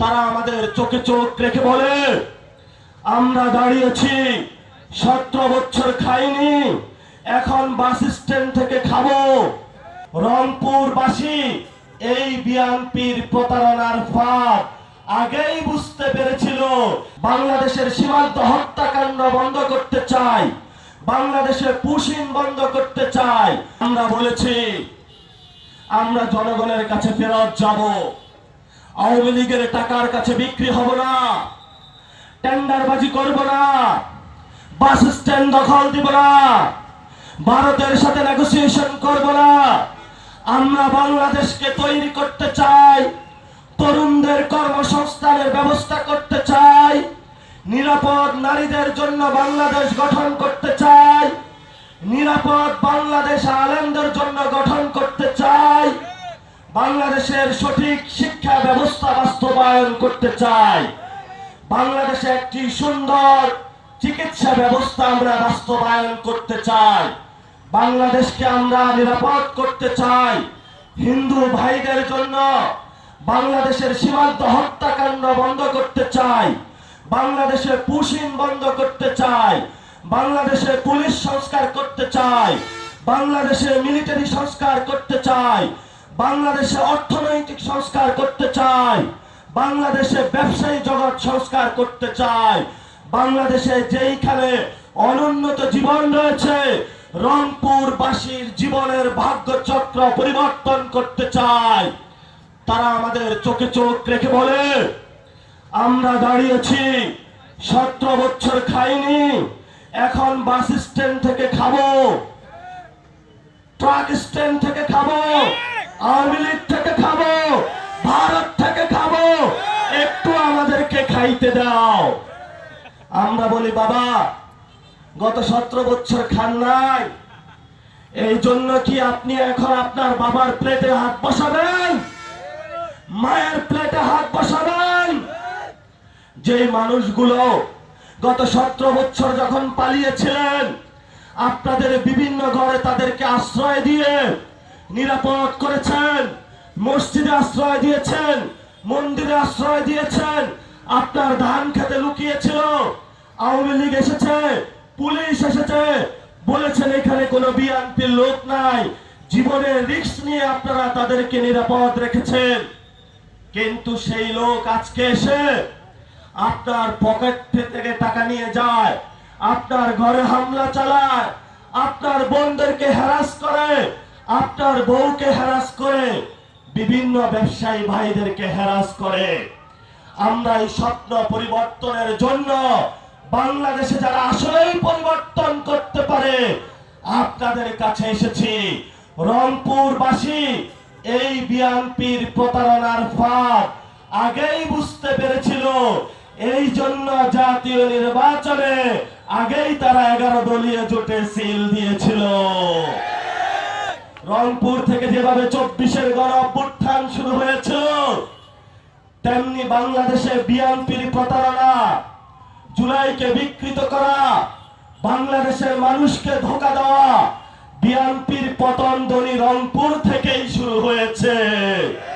তারা আমাদের চোখে চোখ রেখে বলে আমরা দাঁড়িয়েছি 17 বছর খাইনি, এখন বাস স্ট্যান্ড থেকে খাবো। রংপুরবাসী এই বিএনপির প্রতারণার ফাঁদ আগেই বুঝতে পেরেছিল। বাংলাদেশের সীমান্ত হত্যাকাণ্ড বন্ধ করতে চাই, বাংলাদেশের পুশিন বন্ধ করতে চাই। আমরা বলেছি আমরা জনগণের কাছে ফেরত যাব, আওয়ামী লীগের টাকার কাছে বিক্রি হব না, টেন্ডারবাজি করব না, বাস স্ট্যান্ড দখল দিব না, ভারতের সাথে নেগোসিয়েশন করব না। আমরা বাংলাদেশকে তৈরি করতে চাই, তরুণদের কর্মসংস্থানের ব্যবস্থা করতে চাই, নিরাপদ নারীদের জন্য বাংলাদেশ গঠন করতে চাই, নিরাপদ বাংলাদেশ আলেমদের জন্য গঠন করতে চাই, বাংলাদেশের সঠিক শিক্ষা ব্যবস্থা বাস্তবায়ন করতে চাই, বাংলাদেশে একটি সুন্দর চিকিৎসা ব্যবস্থা আমরা বাস্তবায়ন করতে চাই, বাংলাদেশকে আমরা নিরাপদ করতে চাই। হিন্দু ভাইদের জন্য বাংলাদেশের সীমান্ত হত্যাকাণ্ড বন্ধ করতে চাই, বাংলাদেশে পুশিন বন্ধ করতে চাই, বাংলাদেশে পুলিশ সংস্কার করতে চাই, বাংলাদেশে মিলিটারি সংস্কার করতে চাই, বাংলাদেশে অর্থনৈতিক সংস্কার করতে চাই, বাংলাদেশে ব্যবসায়ী জগৎ সংস্কার করতে চাই, বাংলাদেশে যেইখানে অনুন্নত জীবন রয়েছে রংপুরবাসীর জীবনের ভাগ্যচক্র পরিবর্তন করতে চাই। তারা আমাদের চোখে চোখ রেখে বলে আমরা দাঁড়িয়েছি 17 বছর খাইনি, এখন বাস স্ট্যান্ড থেকে খাবো, ট্রাক স্ট্যান্ড থেকে খাবো, আওয়ামী লীগ থেকে খাবো, ভারত থেকে খাবো, একটু আমাদেরকে খাইতে দাও। আমরা বলি বাবা গত 17 বছর খান নাই, এই জন্য কি আপনি এখন আপনার বাবার প্লেটে হাত বসাবেন, মায়ের প্লেটে হাত বসাবেন? যে মানুষগুলো গত 17 বছর যখন পালিয়েছিলেন আপনাদের বিভিন্ন ঘরে তাদেরকে আশ্রয় দিয়ে নিরাপদ করেছেন, মসজিদে আশ্রয় দিয়েছেন, মন্দিরে আশ্রয় দিয়েছেন, আপনার ধান খেতে লুকিয়েছিল, আওয়ামী লীগ এসেছে, পুলিশ এসেছে, বলেছেন এখানে কোনো বিএনপির লোক নাই, জীবনের রিস্ক নিয়ে আপনারা তাদেরকে নিরাপদ রেখেছেন। কিন্তু সেই লোক আজকে এসে আপনার পকেট থেকে টাকা নিয়ে যায়, আপনার ঘরে হামলা চালায়, আপনার বোনদেরকে হ্যারাস করে, আপনার বউকে হ্যারাস করে, বিভিন্ন ব্যবসায়ী ভাইদেরকে হ্যারাস করে। আমরা এই স্বপ্ন পরিবর্তনের জন্য বাংলাদেশে যারা আসলেই পরিবর্তন করতে পারে আপনাদের কাছে এসেছি। রংপুরবাসী এই বিএনপির প্রতারণার ফাঁদ আগেই বুঝতে পেরেছিল, এই জন্য জাতীয় নির্বাচনে আগেই তারা 11 দলীয় জোটে সিল দিয়েছিল। রংপুর থেকে যেভাবে 24-এর গণ অভ্যুত্থান শুরু হয়েছিল তেমনি বাংলাদেশে বিএনপির প্রতারণা, জুলাইকে বিকৃত করা, বাংলাদেশের মানুষকে ধোঁকা দেওয়া, বিএনপির পতন ধ্বনি রংপুর থেকেই শুরু হয়েছে।